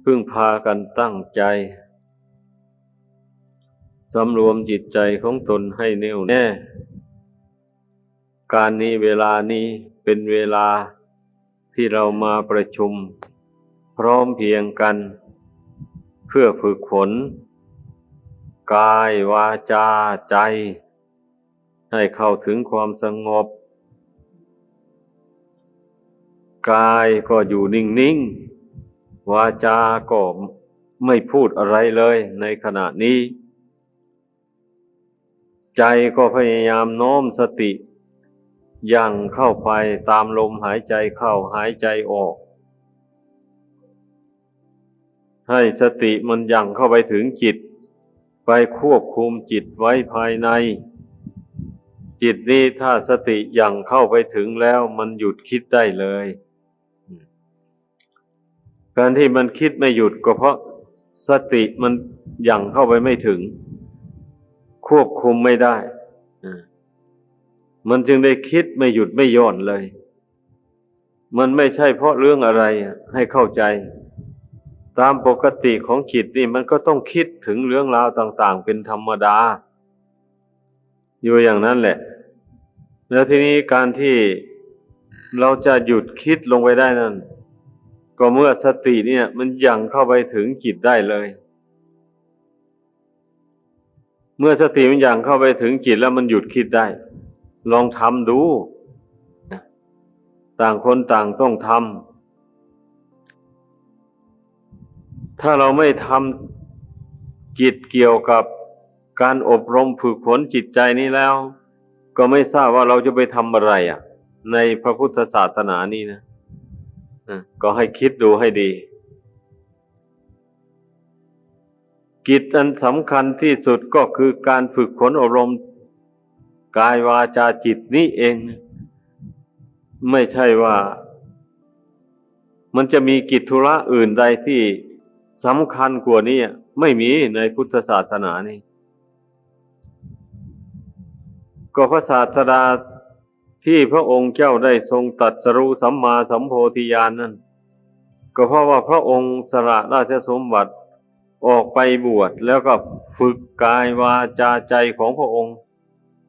พึ่งพากันตั้งใจสำรวมจิตใจของตนให้แน่วแน่การนี้เวลานี้เป็นเวลาที่เรามาประชุมพร้อมเพรียงกันเพื่อฝึกฝนกายวาจาใจให้เข้าถึงความสงบกายก็อยู่นิ่งๆวาจาก็ไม่พูดอะไรเลยในขณะนี้ใจก็พยายามโน้มสติยั่งเข้าไปตามลมหายใจเข้าหายใจออกให้สติมันยั่งเข้าไปถึงจิตไปควบคุมจิตไว้ภายในจิตนี้ถ้าสติยั่งเข้าไปถึงแล้วมันหยุดคิดได้เลยการที่มันคิดไม่หยุดก็เพราะสติมันยั่งเข้าไปไม่ถึงควบคุมไม่ได้มันจึงได้คิดไม่หยุดไม่หย่อนเลยมันไม่ใช่เพราะเรื่องอะไรให้เข้าใจตามปกติของจิตนี่มันก็ต้องคิดถึงเรื่องราวต่างๆเป็นธรรมดาอยู่อย่างนั้นแหละแล้วทีนี้การที่เราจะหยุดคิดลงไปได้นั่นก็เมื่อสติเนี่ยมันยั่งเข้าไปถึงจิตได้เลยเมื่อสติมันยั่งเข้าไปถึงจิตแล้วมันหยุดคิดได้ลองทำดูต่างคนต่างต้องทำถ้าเราไม่ทำกิจเกี่ยวกับการอบรมฝึกฝนจิตใจนี้แล้วก็ไม่ทราบว่าเราจะไปทำอะไรในพระพุทธศาสนานี้นะก็ให้คิดดูให้ดีกิจอันสำคัญที่สุดก็คือการฝึกฝนอบรมกายวาจาจิตนี้เองไม่ใช่ว่ามันจะมีกิจธุระอื่นใดที่สำคัญกว่านี้ไม่มีในพุทธศาสนานี่ก็พระศาสดาที่พระองค์เจ้าได้ทรงตรัสรู้สัมมาสัมโพธิญาณนั่นก็เพราะว่าพระองค์สละราชสมบัติออกไปบวชแล้วก็ฝึกกายวาจาใจของพระองค์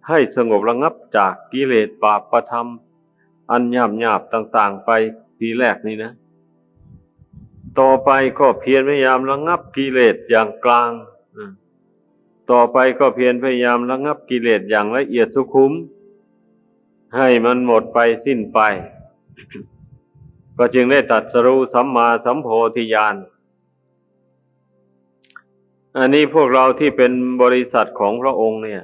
ให้สงบระงับจากกิเลสบาปประธรรมอันหยาบๆต่างๆไปทีแรกนี่นะต่อไปก็เพียรพยายามระงับกิเลสอย่างกลางต่อไปก็เพียรพยายามระงับกิเลสอย่างละเอียดสุขุมให้มันหมดไปสิ้นไปก็จึงได้ตรัสรู้สัมมาสัมโพธิญาณอันนี้พวกเราที่เป็นบริษัทของพระองค์เนี่ย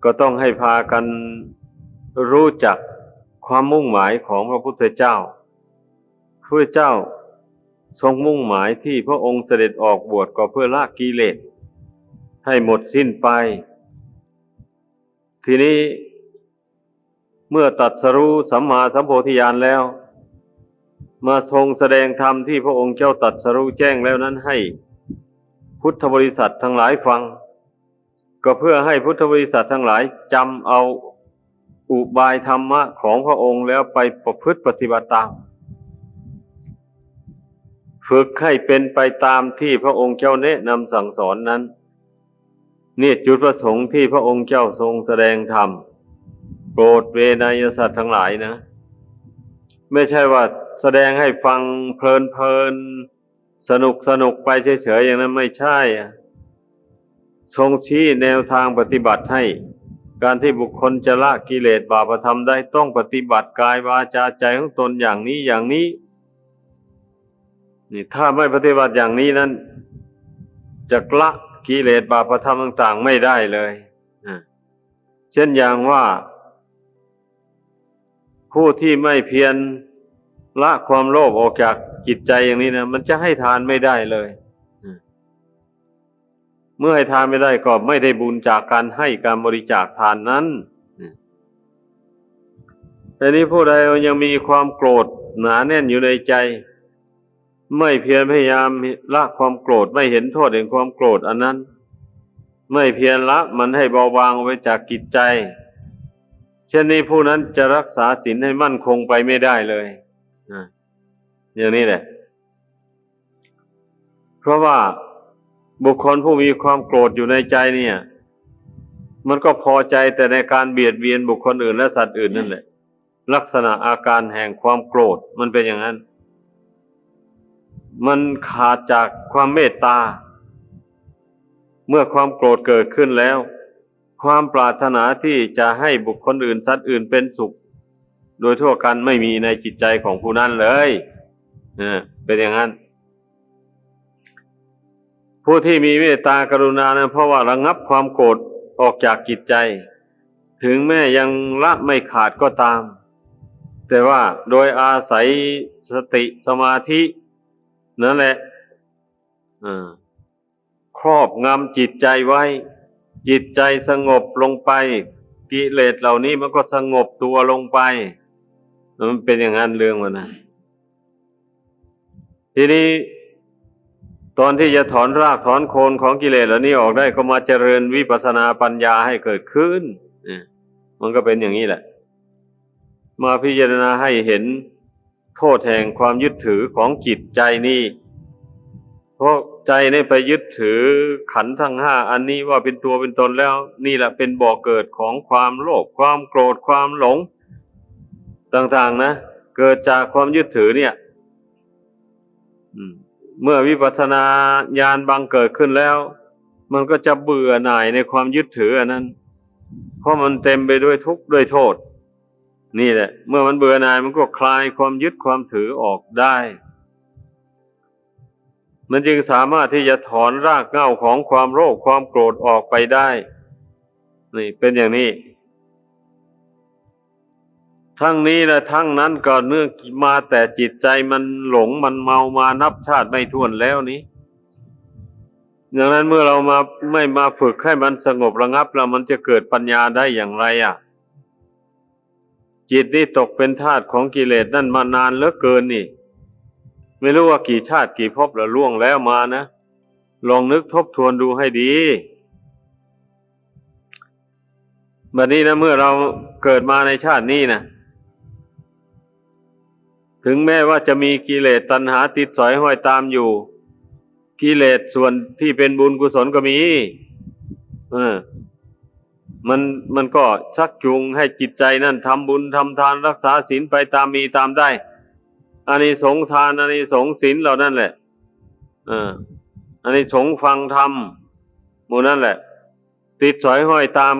ก็ต้องให้พากันรู้จักความมุ่งหมายของพระพุทธเจ้าพระพุทธเจ้าทรงมุ่งหมายที่พระองค์เสด็จออกบวชก็เพื่อละกิเลสให้หมดสิ้นไปทีนี้เมื่อตรัสรู้สัมมาสัมโพธิญาณแล้วมาทรงแสดงธรรมที่พระองค์เจ้าตรัสรู้แจ้งแล้วนั้นให้พุทธบริษัททั้งหลายฟังก็เพื่อให้พุทธบริษัททั้งหลายจำเอาอุบายธรรมะของพระองค์แล้วไปประพฤติปฏิบัติตามฝึกให้เป็นไปตามที่พระองค์เจ้าแนะนำสั่งสอนนั้นนี่จุดประสงค์ที่พระองค์เจ้าทรงแสดงธรรมโปรดเวนยสัตว์ทั้งหลายนะไม่ใช่ว่าแสดงให้ฟังเพลินๆสนุกไปเฉยๆอย่างนั้นไม่ใช่ทรงชี้แนวทางปฏิบัติให้การที่บุคคลจะละกิเลสบาปธรรมได้ต้องปฏิบัติกายวาจาใจของตนอย่างนี้นี่ถ้าไม่ปฏิบัติอย่างนี้นั้นจะละกิเลสบาปธรรมต่างๆไม่ได้เลยเช่นอย่างว่าผู้ที่ไม่เพียรละความโลภออกจากจิตใจอย่างนี้นะมันจะให้ทานไม่ได้เลยเมื่อให้ทานไม่ได้ก็ไม่ได้บุญจากการให้การบริจาคทานนั้นแต่นี้ผู้ใดยังมีความโกรธหนาแน่นอยู่ในใจไม่เพียรพยายามละความโกรธไม่เห็นโทษแห่งความโกรธอันนั้นไม่เพียรละมันให้เบาบางไว้จากจิตใจเช่นนี้ผู้นั้นจะรักษาศีลให้มั่นคงไปไม่ได้เลยอย่างนี้แหละ เพราะว่าบุคคลผู้มีความโกรธอยู่ในใจเนี่ย มันก็พอใจแต่ในการเบียดเบียนบุคคลอื่นและสัตว์อื่นนั่นแหละลักษณะอาการแห่งความโกรธมันเป็นอย่างนั้น มันขาดจากความเมตตาเมื่อความโกรธเกิดขึ้นแล้วความปรารถนาที่จะให้บุคคลอื่นสัตว์อื่นเป็นสุขโดยทั่วกันไม่มีในจิตใจของผู้นั้นเลยเป็นอย่างนั้นผู้ที่มีเมตตากรุณานะเพราะว่าระงับความโกรธออกจากจิตใจถึงแม้ยังละไม่ขาดก็ตามแต่ว่าโดยอาศัยสติสมาธินั่นแหละครอบงำจิตใจไว้จิตใจสงบลงไปกิเลสเหล่านี้มันก็สงบตัวลงไปมันเป็นอย่างนั้นเรื่องมันนะทีนี้ตอนที่จะถอนรากถอนโคนของกิเลสเหล่านี้ออกได้ก็มาเจริญวิปัสสนาปัญญาให้เกิดขึ้นมันก็เป็นอย่างนี้แหละมาพิจารณาให้เห็นโทษแห่งความยึดถือของจิตใจนี่เพราะใจนี่ไปยึดถือขันธ์ทั้งห้าอันนี้ว่าเป็นตัวเป็นตนแล้วนี่แหละเป็นบ่อเกิดของความโลภความโกรธความหลงต่างๆนะเกิดจากความยึดถือเนี่ยเมื่อวิปัสสนาญาณบังเกิดขึ้นแล้วมันก็จะเบื่อหน่ายในความยึดถืออันนั้นเพราะมันเต็มไปด้วยทุกข์ด้วยโทษนี่แหละเมื่อมันเบื่อหน่ายมันก็คลายความยึดความถือออกได้มันจึงสามารถที่จะถอนรากเหง้าของความโลภความโกรธออกไปได้นี่เป็นอย่างนี้ทั้งนี้และทั้งนั้นก็เนื่องมาแต่จิตใจมันหลงมันเมามานับชาติไม่ถ้วนแล้วนี้ดังนั้นเมื่อเราไม่มาฝึกให้มันสงบระงับแล้วมันจะเกิดปัญญาได้อย่างไรจิตนี่ตกเป็นทาสของกิเลสนั่นมานานเหลือเกินนี่ไม่รู้ว่ากี่ชาติกี่ภพแล้วล่วงแล้วมานะลองนึกทบทวนดูให้ดีบัดนี้นะเมื่อเราเกิดมาในชาตินี้นะถึงแม้ว่าจะมีกิเลสตัณหาติดสอยห้อยตามอยู่กิเลสส่วนที่เป็นบุญกุศลก็มีมันก็ชักจูงให้จิตใจนั่นทำบุญทำทานรักษาศีลไปตามมีตามได้อานิสงส์ทานอานิสงส์ศีลเหล่านั้นแหละอานิสงส์ฟังธรรมหมู่นั้นแหละติดสอยห้อยตาม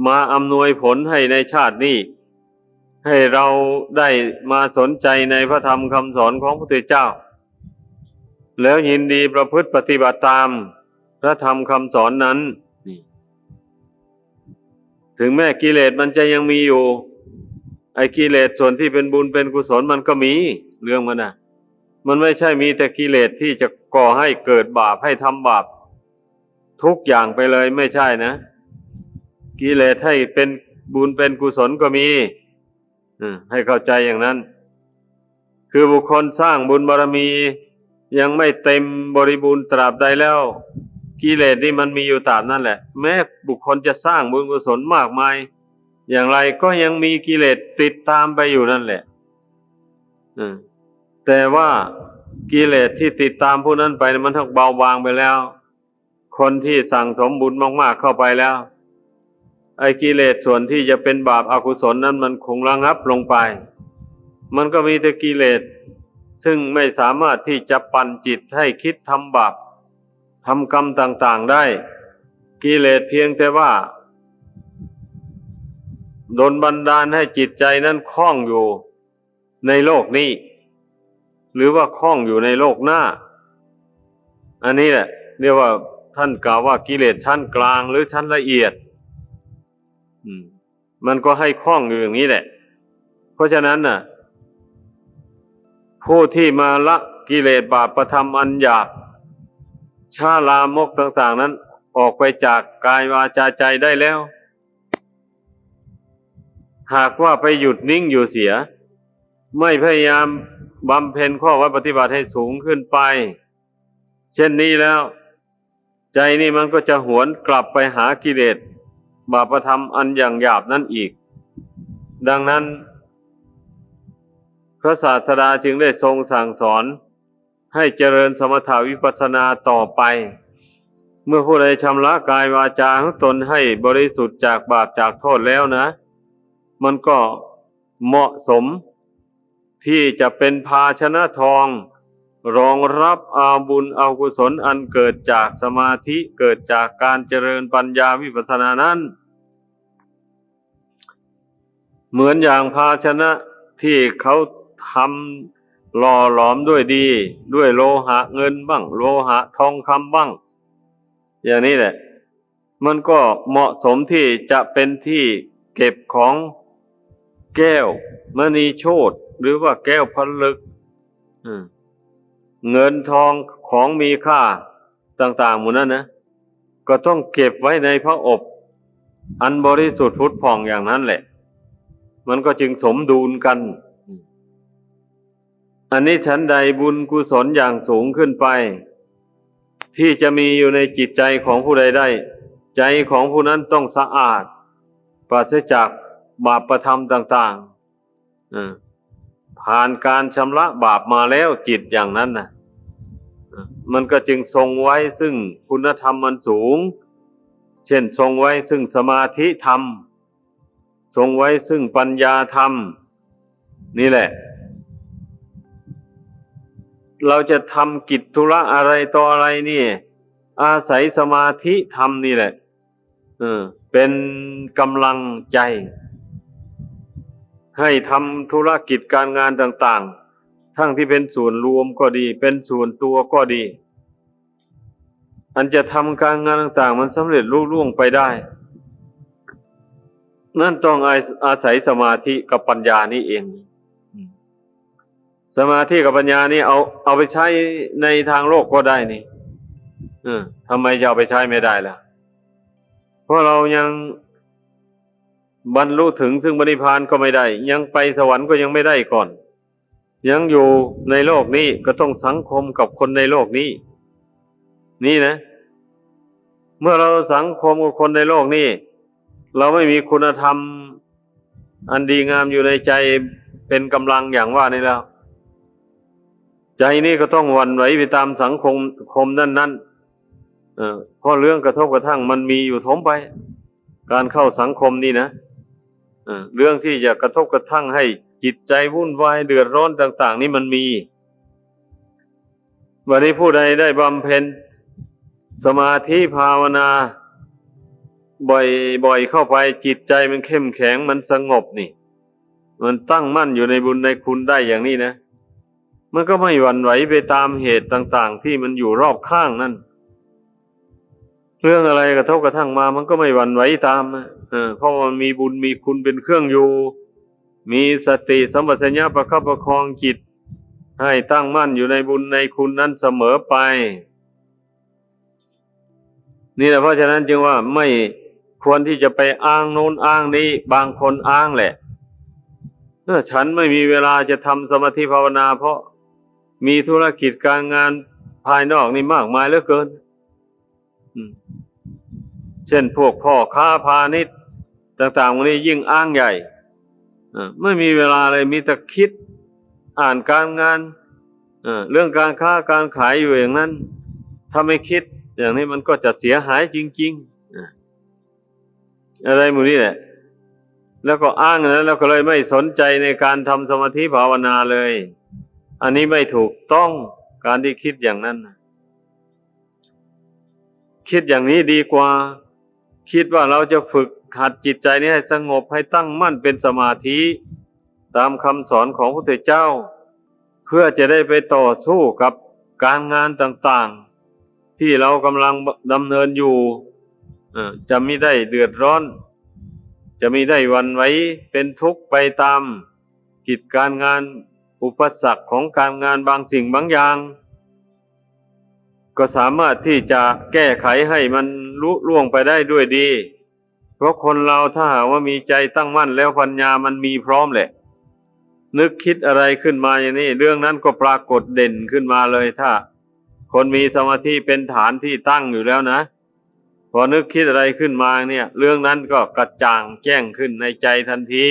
มาอำนวยผลให้ในชาตินี้ให้เราได้มาสนใจในพระธรรมคำสอนของพระพุทธเจ้าแล้วยินดีประพฤติปฏิบัติตามพระธรรมคำสอนนั้นถึงแม้กิเลสมันจะยังมีอยู่ไอ้กิเลสส่วนที่เป็นบุญเป็นกุศลมันก็มีเรื่องมันนะมันไม่ใช่มีแต่กิเลสที่จะก่อให้เกิดบาปให้ทำบาปทุกอย่างไปเลยไม่ใช่นะกิเลสให้เป็นบุญเป็นกุศลก็มีให้เข้าใจอย่างนั้นคือบุคคลสร้างบุญบารมียังไม่เต็มบริบูรณ์ตราบใดแล้วกิเลสนี่มันมีอยู่ตราบนั่นแหละแม้บุคคลจะสร้างบุญกุศลมากมายอย่างไรก็ยังมีกิเลสติดตามไปอยู่นั่นแหละแต่ว่ากิเลสที่ติดตามผู้นั้นไปมันทั้งเบาบางไปแล้วคนที่สั่งสมบุญมากๆเข้าไปแล้วไอ้กิเลสส่วนที่จะเป็นบาปอกุศลนั้นมันคงระงับลงไปมันก็มีแต่กิเลสซึ่งไม่สามารถที่จะปั่นจิตให้คิดทำบาปทำกรรมต่างๆได้กิเลสเพียงแต่ว่าดลบันดาลให้จิตใจนั้นคล้องอยู่ในโลกนี้หรือว่าคล้องอยู่ในโลกหน้าอันนี้แหละเรียกว่าท่านกล่าวว่ากิเลสชั้นกลางหรือชั้นละเอียดมันก็ให้คล้องอยู่อย่างนี้แหละเพราะฉะนั้นน่ะผู้ที่มาละกิเลสบาปประทำอันหยาบช้าลามกต่างๆนั้นออกไปจากกายวาจาใจได้แล้วหากว่าไปหยุดนิ่งอยู่เสียไม่พยายามบำเพ็ญข้อวัดปฏิบัติให้สูงขึ้นไปเช่นนี้แล้วใจนี่มันก็จะหวนกลับไปหากิเลสบาปธรรมอันอย่างหยาบนั่นอีกดังนั้นพระศาสดาจึงได้ทรงสั่งสอน ให้เจริญสมถาวิปัสสนาต่อไปเมื่อผู้ใดชำระกายวาจาของตนให้บริสุทธิ์จากบาปจากโทษแล้วนะมันก็เหมาะสมที่จะเป็นภาชนะทองรองรับอาบุญอากุศลอันเกิดจากสมาธิเกิดจากการเจริญปัญญาวิปัสสนานั้นเหมือนอย่างภาชนะที่เขาทำหล่อหลอมด้วยดีด้วยโลหะเงินบ้างโลหะทองคำบ้างอย่างนี้แหละมันก็เหมาะสมที่จะเป็นที่เก็บของแก้วมณีโชติหรือว่าแก้วผลึกเงินทองของมีค่าต่างๆหมดนั้นนะก็ต้องเก็บไว้ในพระอบอันบริสุทธิ์ผุดผ่องอย่างนั้นแหละมันก็จึงสมดุลกันอันนี้ฉันใดบุญกุศลอย่างสูงขึ้นไปที่จะมีอยู่ในจิตใจของผู้ใดได้ใจของผู้นั้นต้องสะอาดปราศจากบาปประธรรมต่างๆผ่านการชำระบาปมาแล้วจิตอย่างนั้นนะมันก็จึงทรงไว้ซึ่งคุณธรรมมันสูงเช่นทรงไว้ซึ่งสมาธิธรรมทรงไว้ซึ่งปัญญาธรรมนี่แหละเราจะทำกิจธุระอะไรต่ออะไรนี่อาศัยสมาธิธรรมนี่แหละเป็นกำลังใจให้ทำธุรกิจการงานต่างๆทั้งที่เป็นส่วนรวมก็ดีเป็นส่วนตัวก็ดีอันจะทำการงานต่างๆมันสำเร็จลุล่วงไปได้นั่นต้องอาศัยสมาธิกับปัญญานี่เองสมาธิกับปัญญานี่เอาไปใช้ในทางโลกก็ได้นี่ทำไมจะเอาไปใช้ไม่ได้ล่ะเพราะเรายังบรรลุถึงซึ่งพระนิพพานก็ไม่ได้ยังไปสวรรค์ก็ยังไม่ได้ก่อนยังอยู่ในโลกนี้ก็ต้องสังคมกับคนในโลกนี้นี่นะเมื่อเราสังคมกับคนในโลกนี้เราไม่มีคุณธรรมอันดีงามอยู่ในใจเป็นกำลังอย่างว่านี่แล้วใจนี่ก็ต้องหวั่นไหวไปตามสังคมนั้นเพราะเรื่องกระทบกระทั่งมันมีอยู่ทมไปการเข้าสังคมนี่นะเรื่องที่จะกระทบกระทั่งให้จิตใจวุ่นวายเดือดร้อนต่างๆนี่มันมีวันนี้ผู้ใดได้บำเพ็ญสมาธิภาวนาบ่อยๆเข้าไปจิตใจมันเข้มแข็งมันสงบนี่มันตั้งมั่นอยู่ในบุญในคุณได้อย่างนี้นะมันก็ไม่หวั่นไหวไปตามเหตุต่างๆที่มันอยู่รอบข้างนั่นเรื่องอะไรกระทบกระทั่งมามันก็ไม่หวั่นไหวตามเพราะมันมีบุญมีคุณเป็นเครื่องอยู่มีสติสัมปชัญญะประคับประคองจิตให้ตั้งมั่นอยู่ในบุญในคุณนั้นเสมอไปนี่แหละเพราะฉะนั้นจึงว่าไม่ควรที่จะไปอ้างโน้นอ้างนี้บางคนอ้างแหละฉันไม่มีเวลาจะทำสมาธิภาวนาเพราะมีธุรกิจการงานภายนอกนี่มากมายเหลือเกินเช่นพวกพ่อค้าพาณิชย์ต่างๆวันนี้ยิ่งอ้างใหญ่ไม่มีเวลาเลยมีแต่คิดอ่านการงานเรื่องการค้าการขายอยู่อย่างนั้นถ้าไม่คิดอย่างนี้มันก็จะเสียหายจริงๆอะไรหมู่นี้แหละแล้วก็อ้างนั้นแล้วก็เลยไม่สนใจในการทำสมาธิภาวนาเลยอันนี้ไม่ถูกต้องการที่คิดอย่างนั้นคิดอย่างนี้ดีกว่าคิดว่าเราจะฝึกหัดจิตใจนี้ให้สงบให้ตั้งมั่นเป็นสมาธิตามคำสอนของพระพุทธเจ้าเพื่อจะได้ไปต่อสู้กับการงานต่างๆที่เรากำลังดำเนินอยู่จะไม่ได้เดือดร้อนจะไม่ได้หวั่นไหวเป็นทุกข์ไปตามกิจการงานอุปสรรคของการงานบางสิ่งบางอย่างก็สามารถที่จะแก้ไขให้มันลุล่วงไปได้ด้วยดีเพราะคนเราถ้าหากว่ามีใจตั้งมั่นแล้วปัญญามันมีพร้อมแหละนึกคิดอะไรขึ้นมาอย่างนี้เรื่องนั้นก็ปรากฏเด่นขึ้นมาเลยถ้าคนมีสมาธิเป็นฐานที่ตั้งอยู่แล้วนะพอนึกคิดอะไรขึ้นมาเนี่ยเรื่องนั้นก็กระจ่างแจ้งขึ้นในใจทันที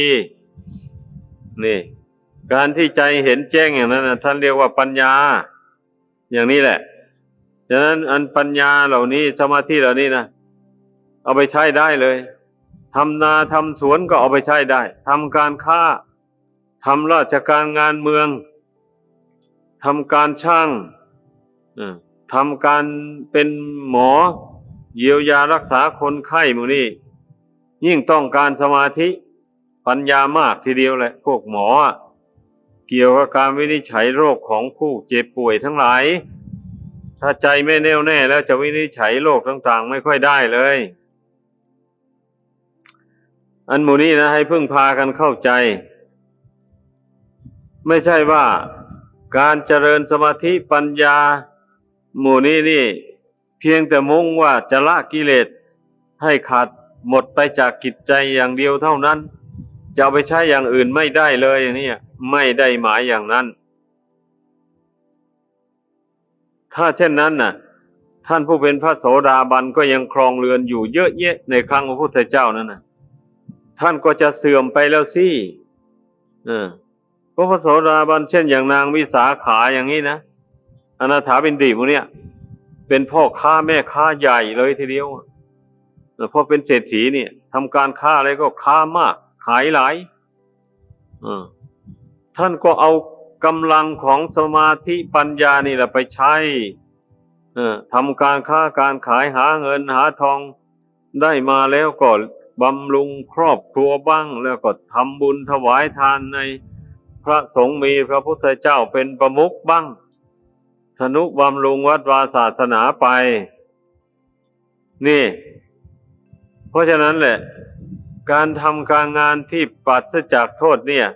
นี่การที่ใจเห็นแจ้งอย่างนั้นนะท่านเรียกว่าปัญญา อย่างนี้แหละฉะนั้นอันปัญญาเหล่านี้สมาธิเหล่านี้นะเอาไปใช้ได้เลยทำนาทำสวนก็เอาไปใช้ได้ทำการค้าทำราชการงานเมืองทำการช่างทำการเป็นหมอเยียวยารักษาคนไข้หมู่นี้ยิ่งต้องการสมาธิปัญญามากทีเดียวแหละพวกหมอเกี่ยวกับการวินิจฉัยโรคของผู้เจ็บป่วยทั้งหลายถ้าใจไม่แน่วแน่แล้วจะวินิจฉัยโรคต่างๆไม่ค่อยได้เลยอันหมู่นี้นะให้พึ่งพากันเข้าใจไม่ใช่ว่าการเจริญสมาธิปัญญาหมู่นี้นี่เพียงแต่มุ่งว่าจะละกิเลสให้ขาดหมดไปจากกิจใจอย่างเดียวเท่านั้นจะเอาไปใช้อย่างอื่นไม่ได้เลยอย่างนี้ไม่ได้หมายอย่างนั้นถ้าเช่นนั้นน่ะท่านผู้เป็นพระโสดาบันก็ยังครองเรือนอยู่เยอะแยะในครั้งพระพุทธเจ้านั่นน่ะท่านก็จะเสื่อมไปแล้วสิพระโสดาบันเช่นอย่างนางวิสาขาอย่างนี้นะอนาถาบิณฑิกพวกเนี้ยเป็นพ่อค้าแม่ค้าใหญ่เลยทีเดียวพอเป็นเศรษฐีเนี่ยทำการค้าอะไรก็ค้ามากขายหลายท่านก็เอากำลังของสมาธิปัญญานี่แหละไปใช้ทำการค้าการขายหาเงินหาทองได้มาแล้วก็บำรุงครอบครัวบ้างแล้วก็ทำบุญถวายทานในพระสงฆ์มีพระพุทธเจ้าเป็นประมุขบ้างทนุบำรุงวัดวาศาสนาไปนี่เพราะฉะนั้นแหละการทำการงานที่ปราศจากโทษเนี่ย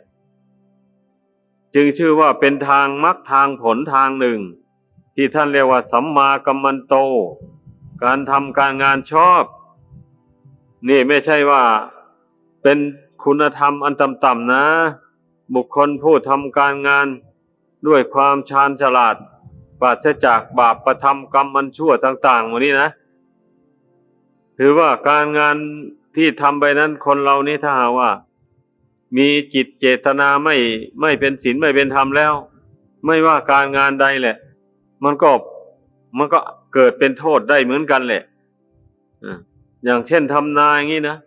จึงชื่อว่าเป็นทางมรรคทางผลทางหนึ่งที่ท่านเรียกว่าสัมมากัมมันโตการทำการงานชอบนี่ไม่ใช่ว่าเป็นคุณธรรมอันต่ำๆนะบุคคลผู้ทำการงานด้วยความชาญฉลาดปราศจากบาปประทำกรรมอันชั่วต่างๆหมดนี้นะถือว่าการงานที่ทำไปนั้นคนเรานี่ถ้าหากว่ามีจิตเจตนาไม่เป็นศีลไม่เป็นธรรมแล้วไม่ว่าการงานใดแหละมันก็เกิดเป็นโทษได้เหมือนกันแหละอย่างเช่นทำนาอย่างนี้นะ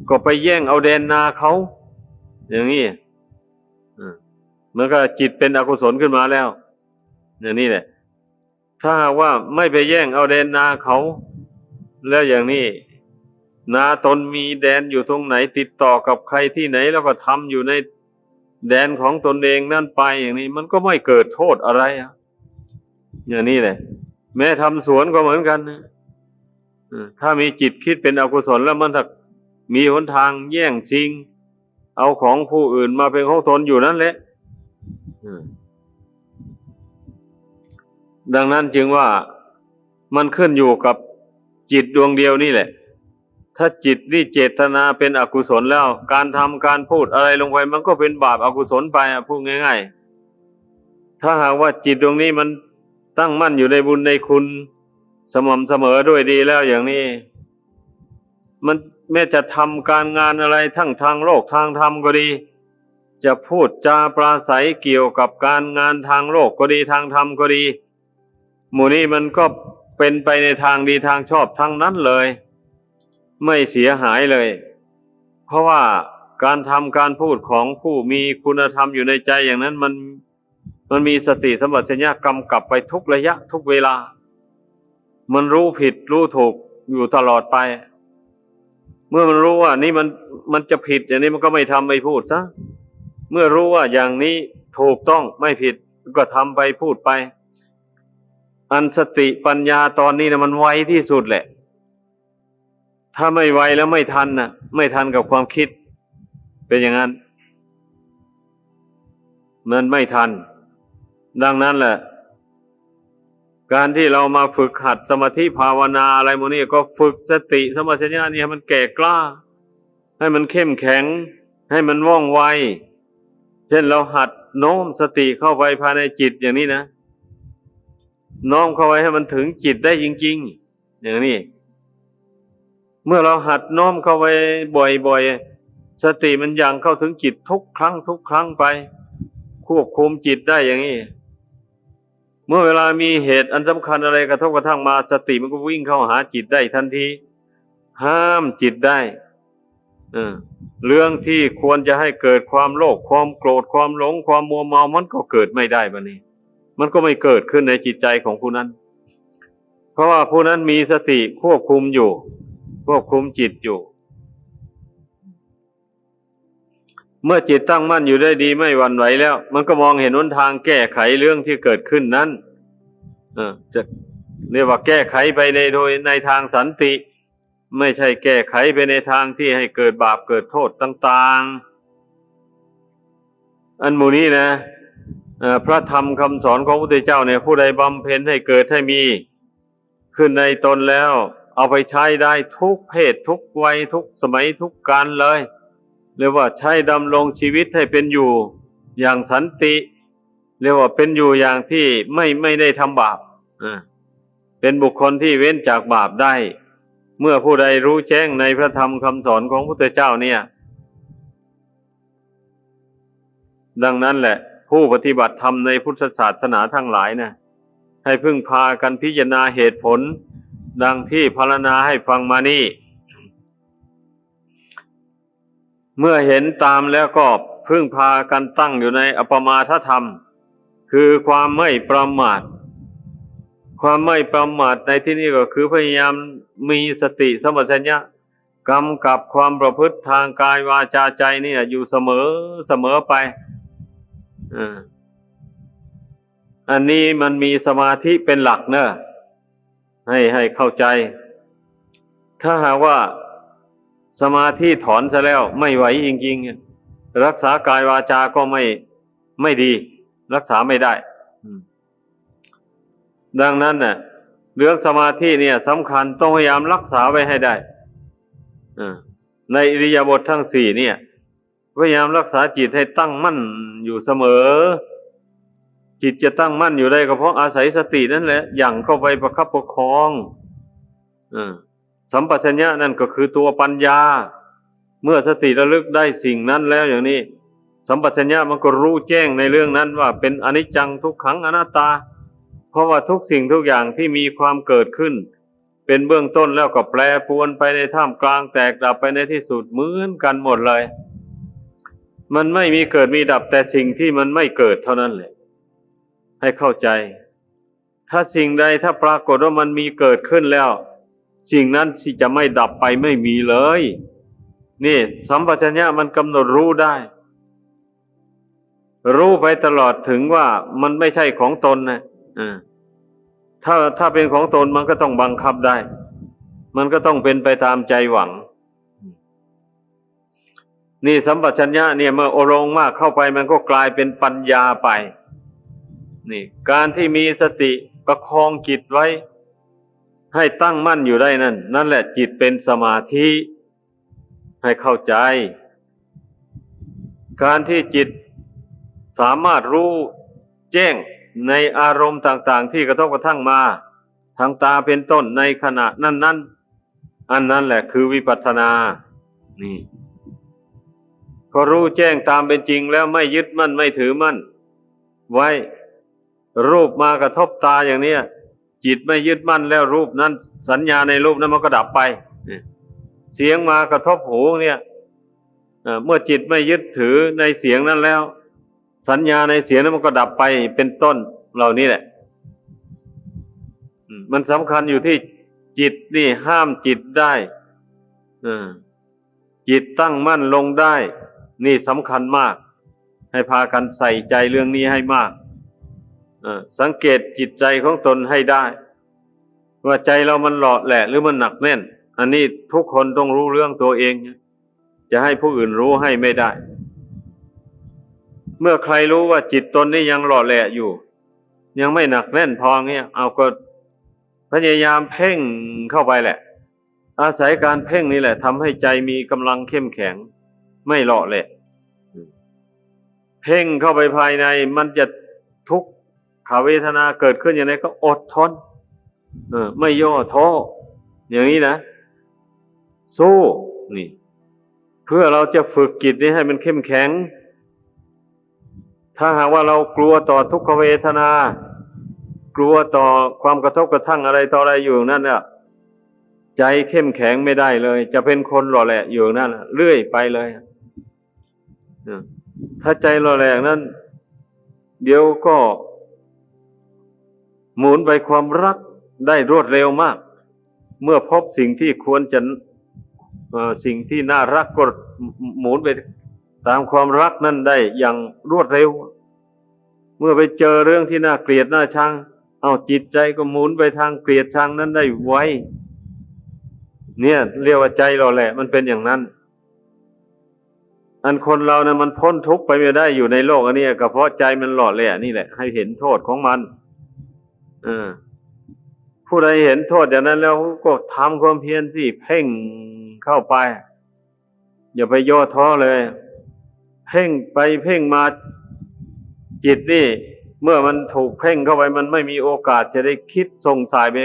ก็ไปแย่งเอาแดนนาเขาอย่างนี้มันก็จิตเป็นอกุศลขึ้นมาแล้วอย่างนี้แหละถ้าหากว่าไม่ไปแย่งเอาแดนนาเขาแล้วอย่างนี้นาตนมีแดนอยู่ตรงไหนติดต่อกับใครที่ไหนแล้วก็ทำอยู่ในแดนของตนเองนั่นไปอย่างนี้มันก็ไม่เกิดโทษอะไรอย่างนี้แหละแม้ทำสวนก็เหมือนกันนะถ้ามีจิตคิดเป็นอกุศลแล้วมันถ้ามีหนทางแย่งชิงเอาของผู้อื่นมาเป็นของตนอยู่นั่นแหละดังนั้นจึงว่ามันขึ้นอยู่กับจิตดวงเดียวนี่แหละถ้าจิตนี่เจตนาเป็นอกุศลแล้วการทำการพูดอะไรลงไปมันก็เป็นบาปอกุศลไปพูดง่ายๆถ้าหากว่าจิตดวงนี้มันตั้งมั่นอยู่ในบุญในคุณสม่ำเสมอด้วยดีแล้วอย่างนี้มันแม้จะทำการงานอะไรทั้งทางโลกทางธรรมก็ดีจะพูดจาปราศัยเกี่ยวกับการงานทางโลกก็ดีทางธรรมก็ดีหมู่นี้มันก็เป็นไปในทางดีทางชอบทั้งนั้นเลยไม่เสียหายเลยเพราะว่าการทำการพูดของผู้มีคุณธรรมอยู่ในใจอย่างนั้นมันมีสติสัมปชัญญะกำกับไปทุกระยะทุกเวลามันรู้ผิดรู้ถูกอยู่ตลอดไปเมื่อมันรู้ว่านี่มันจะผิดอย่างนี้มันก็ไม่ทำไม่พูดซะเมื่อรู้ว่าอย่างนี้ถูกต้องไม่ผิดก็ทำไปพูดไปอันสติปัญญาตอนนี้นะมันไวที่สุดแหละถ้าไม่ไวแล้วไม่ทันน่ะไม่ทันกับความคิดเป็นอย่างนั้นมันไม่ทันดังนั้นแหละการที่เรามาฝึกหัดสมาธิภาวนาอะไรพวกนี้ก็ฝึกสติสัมปชัญญะเนี่ยให้มันแก่กล้าให้มันเข้มแข็งให้มันว่องไวเช่นเราหัดโน้มสติเข้าไปภายในจิตอย่างนี้นะน้อมเข้าไปให้มันถึงจิตได้จริงๆอย่างนี้เมื่อเราหัดน้อมเข้าไปบ่อยๆสติมันยังเข้าถึงจิตทุกครั้งไปควบคุมจิตได้อย่างนี้ เมื่อเวลามีเหตุอันสำคัญอะไรกระทบกระทั่งมาสติมันก็วิ่งเข้าหาจิตได้ทันทีห้ามจิตได้เรื่องที่ควรจะให้เกิดความโลภความโกรธความหลงความมัวเมามันก็เกิดไม่ได้บัดนี้มันก็ไม่เกิดขึ้นในจิตใจของผู้นั้นเพราะว่าผู้นั้นมีสติควบคุมอยู่ควบคุมจิตอยู่เมื่อจิตตั้งมั่นอยู่ได้ดีไม่หวั่นไหวแล้วมันก็มองเห็นหนทางแก้ไขเรื่องที่เกิดขึ้นนั้นจะเรียกว่าแก้ไขไปโดยในทางสันติไม่ใช่แก้ไขไปในทางที่ให้เกิดบาปเกิดโทษต่างๆอันหมู่นี้นะพระธรรมคำสอนของพระพุทธเจ้าเนี่ยผู้ใดบำเพ็ญให้เกิดให้มีขึ้นในตนแล้วเอาไปใช้ได้ทุกเพศทุกวัยทุกสมัยทุกกาลเลยเรียกว่าใช้ดำรงชีวิตให้เป็นอยู่อย่างสันติเรียกว่าเป็นอยู่อย่างที่ไม่ได้ทำบาปเป็นบุคคลที่เว้นจากบาปได้เมื่อผู้ใดรู้แจ้งในพระธรรมคำสอนของพระพุทธเจ้าเนี่ยดังนั้นแหละผู้ปฏิบัติธรรมในพุทธศาสนาทั้งหลายนะให้พึ่งพากันพิจารณาเหตุผลดังที่พรรณนาให้ฟังมานี่เมื่อเห็นตามแล้วก็พึ่งพากันตั้งอยู่ในอัปปมาทธรรมคือความไม่ประมาทความไม่ประมาทในที่นี้ก็คือพยายามมีสติสัมปชัญญะกำกับความประพฤติทางกายวาจาใจนี่อยู่เสมอไปอันนี้มันมีสมาธิเป็นหลักเนอะให้เข้าใจถ้าหากว่าสมาธิถอนซะแล้วไม่ไหวจริงๆรักษากายวาจาก็ไม่ดีรักษาไม่ได้ดังนั้นน่ะเรื่องสมาธิเนี่ยสำคัญต้องพยายามรักษาไว้ให้ได้ในอิริยาบถทั้งสี่เนี่ยพยายามรักษาจิตให้ตั้งมั่นอยู่เสมอจิตจะตั้งมั่นอยู่ได้ก็เพราะอาศัยสตินั่นแหละอย่างเข้าไปประคับประคองสัมปชัญญะนั่นก็คือตัวปัญญาเมื่อสติระลึกได้สิ่งนั้นแล้วอย่างนี้สัมปชัญญะมันก็รู้แจ้งในเรื่องนั้นว่าเป็นอนิจจังทุกขังอนัตตาเพราะว่าทุกสิ่งทุกอย่างที่มีความเกิดขึ้นเป็นเบื้องต้นแล้วก็แปรปรวนไปในท่ามกลางแตกดับไปในที่สุดเหมือนกันหมดเลยมันไม่มีเกิดมีดับแต่สิ่งที่มันไม่เกิดเท่านั้นแหละให้เข้าใจถ้าสิ่งใดถ้าปรากฏว่ามันมีเกิดขึ้นแล้วสิ่งนั้นที่จะไม่ดับไปไม่มีเลยนี่สัมปชัญญะมันกำหนดรู้ได้รู้ไปตลอดถึงว่ามันไม่ใช่ของตนนะถ้าเป็นของตนมันก็ต้องบังคับได้มันก็ต้องเป็นไปตามใจหวังนี่สัมปชัญญะเนี่ยเมื่ออบรมมากเข้าไปมันก็กลายเป็นปัญญาไปนี่การที่มีสติประคองจิตไว้ให้ตั้งมั่นอยู่ได้นั่นแหละจิตเป็นสมาธิให้เข้าใจการที่จิตสามารถรู้แจ้งในอารมณ์ต่างๆที่กระทบกระทั่งมาทางตาเป็นต้นในขณะนั้นอันนั้นแหละคือวิปัสสนานี่พอรู้แจ้งตามเป็นจริงแล้วไม่ยึดมั่นไม่ถือมั่นไว้รูปมากระทบตาอย่างนี้จิตไม่ยึดมั่นแล้วรูปนั้นสัญญาในรูปนั้นมันก็ดับไปเสียงมากระทบหูเนี่ยเมื่อจิตไม่ยึดถือในเสียงนั้นแล้วสัญญาในเสียงนั้นมันก็ดับไปเป็นต้นเหล่านี้แหละมันสำคัญอยู่ที่จิตนี่ห้ามจิตได้จิตตั้งมั่นลงได้นี่สำคัญมากให้พากันใส่ใจเรื่องนี้ให้มากสังเกตจิตใจของตนให้ได้ว่าใจเรามันหล่อแหละหรือมันหนักแน่นอันนี้ทุกคนต้องรู้เรื่องตัวเองจะให้ผู้อื่นรู้ให้ไม่ได้เมื่อใครรู้ว่าจิตตนนี่ยังหล่อแหละอยู่ยังไม่หนักแน่นพอเนี่ยเอาก็พยายามเพ่งเข้าไปแหละอาศัยการเพ่งนี่แหละทำให้ใจมีกำลังเข้มแข็งไม่หล่อแหละเพ่งเข้าไปภายในมันจะทุกขเวทนาเกิดขึ้นอย่างไรก็อดทนไม่ย่อท้ออย่างนี้นะสู้นี่เพื่อเราจะฝึกจิตนี้ให้มันเข้มแข็งถ้าหากว่าเรากลัวต่อทุกขเวทนา กลัวต่อความกระทบกระทั่งอะไรต่ออะไรอยู่นั่นเนี่ยใจเข้มแข็งไม่ได้เลยจะเป็นคนหล่อแหละอยู่นั่นเรื่อยไปเลยถ้าใจหล่อแหลกนั้นเดี๋ยวก็หมุนไปความรักได้รวดเร็วมากเมื่อพบสิ่งที่ควรจะสิ่งที่น่ารักก็หมุนไปตามความรักนั่นได้อย่างรวดเร็วเมื่อไปเจอเรื่องที่น่าเกลียดน่าชังเอาจิตใจก็หมุนไปทางเกลียดชังนั้นได้ไวเนี่ยเรียกว่าใจเราแหละมันเป็นอย่างนั้นอันคนเรานะมันพ้นทุกข์ไปไม่ได้อยู่ในโลกอันนี้ก็เพราะใจมันหล่อแหละนี่แหละให้เห็นโทษของมันผู้ใดเห็นโทษอย่างนั้นแล้วก็ทำความเพียรสิเพ่งเข้าไปอย่าไปย่อท้อเลยเพ่งไปเพ่งมาจิตนี่เมื่อมันถูกเพ่งเข้าไปมันไม่มีโอกาสจะได้คิดส่งสายไป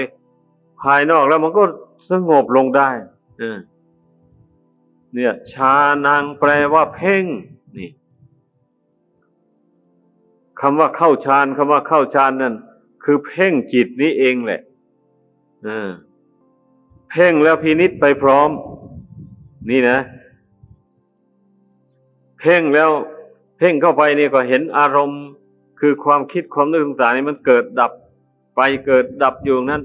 ภายนอกแล้วมันก็สงบลงได้เนี่ยฌานังแปลว่าเพ่งนี่คำว่าเข้าฌานคำว่าเข้าฌานนั่นคือเพ่งจิตนี้เองแหละเพ่งแล้วพินิจไปพร้อมนี่นะเพ่งแล้วเพ่งเข้าไปนี่ก็เห็นอารมณ์คือความคิดความนึกต่างๆนี่มันเกิดดับไปเกิดดับอยู่นั้น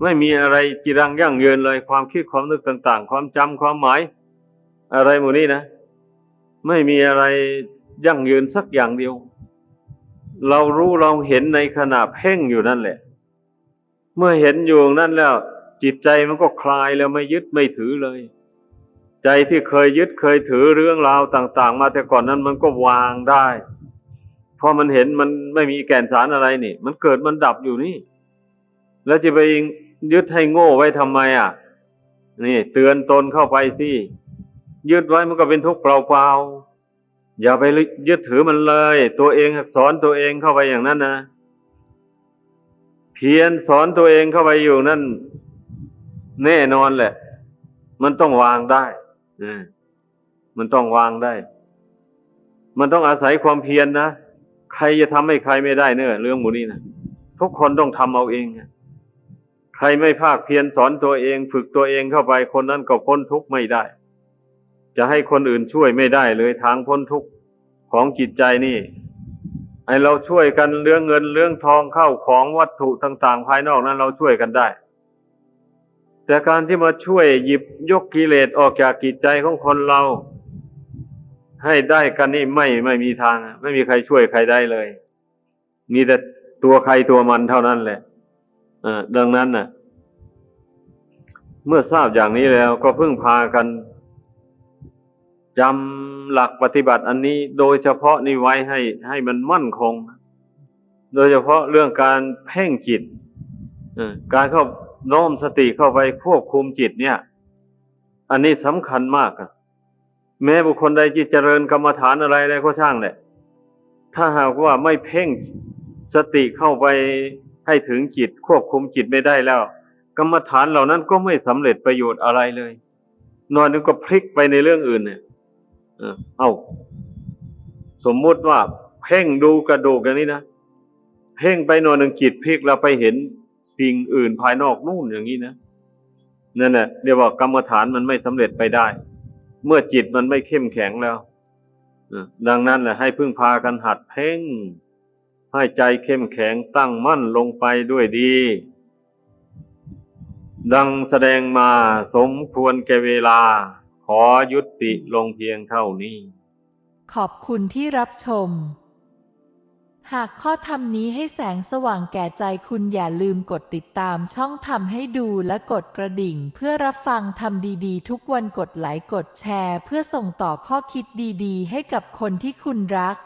ไม่มีอะไรจีรังยั่งยืนเลยความคิดความนึกต่างๆความจำความหมายอะไรหมดนี้นะไม่มีอะไรยั่งยืนสักอย่างเดียวเรารู้เราเห็นในขณะเพ่งอยู่นั่นแหละเมื่อเห็นอยู่นั่นแล้วจิตใจมันก็คลายแล้วไม่ยึดไม่ถือเลยใจที่เคยยึดเคยถือเรื่องราวต่างๆมาแต่ก่อนนั้นมันก็วางได้เพราะมันเห็นมันไม่มีแก่นสารอะไรนี่มันเกิดมันดับอยู่นี่แล้วจะไปยึดให้โง่ไว้ทำไมนี่เตือนตนเข้าไปสิยึดไว้มันก็เป็นทุกข์เปล่าๆอย่าไปยึดถือมันเลยตัวเองสอนตัวเองเข้าไปอย่างนั้นนะเพียรสอนตัวเองเข้าไปอยู่นั่นแน่นอนแหละมันต้องวางได้มันต้องวางได้มันต้องอาศัยความเพียรนะใครจะทำให้ใครไม่ได้เนอะเรื่องหมู่นี้นะทุกคนต้องทำเอาเองใครไม่ภาคเพียรสอนตัวเองฝึกตัวเองเข้าไปคนนั้นก็พ้นทุกข์ไม่ได้จะให้คนอื่นช่วยไม่ได้เลยทางพ้นทุกข์ของจิตใจนี่ไอเราช่วยกันเรื่องเงินเรื่องทองเข้าของวัตถุต่างๆภายนอกนั้นเราช่วยกันได้แต่การที่มาช่วยหยิบยกกิเลสออกจากจิตใจของคนเราให้ได้กันนี่ไม่มีทางไม่มีใครช่วยใครได้เลยมีแต่ตัวใครตัวมันเท่านั้นแหละดังนั้นเมื่อทราบอย่างนี้แล้วก็พึ่งพากันจำหลักปฏิบัติอันนี้โดยเฉพาะนี่ไว้ให้มันมั่นคงโดยเฉพาะเรื่องการเพ่งจิตการเข้าโน้มสติเข้าไปควบคุมจิตเนี่ยอันนี้สำคัญมากแม้บุคคลใดที่เจริญกรรมฐานอะไรก็ช่างแหละถ้าหากว่าไม่เพ่งสติเข้าไปให้ถึงจิตควบคุมจิตไม่ได้แล้วกรรมฐานเหล่านั้นก็ไม่สำเร็จประโยชน์อะไรเลยนอนนึงก็พลิกไปในเรื่องอื่นเนี่ยสมมุติว่าเพ่งดูกระดูกอย่างนี้นะเพ่งไปนอนหนึ่งจิตพลิกแล้วไปเห็นสิ่งอื่นภายนอกนู่นอย่างนี้นะนั่นแหละเรียกว่ากรรมฐานมันไม่สำเร็จไปได้เมื่อจิตมันไม่เข้มแข็งแล้วดังนั้นแหละให้พึ่งพากันหัดเพ่งให้ใจเข้มแข็งตั้งมั่นลงไปด้วยดีดังแสดงมาสมควรแก่เวลาขอยุติลงเพียงเท่านี้ขอบคุณที่รับชมหากข้อธรรมนี้ให้แสงสว่างแก่ใจคุณอย่าลืมกดติดตามช่องธรรมให้ดูและกดกระดิ่งเพื่อรับฟังธรรมดีๆทุกวันกดไลค์กดแชร์เพื่อส่งต่อข้อคิดดีๆให้กับคนที่คุณรัก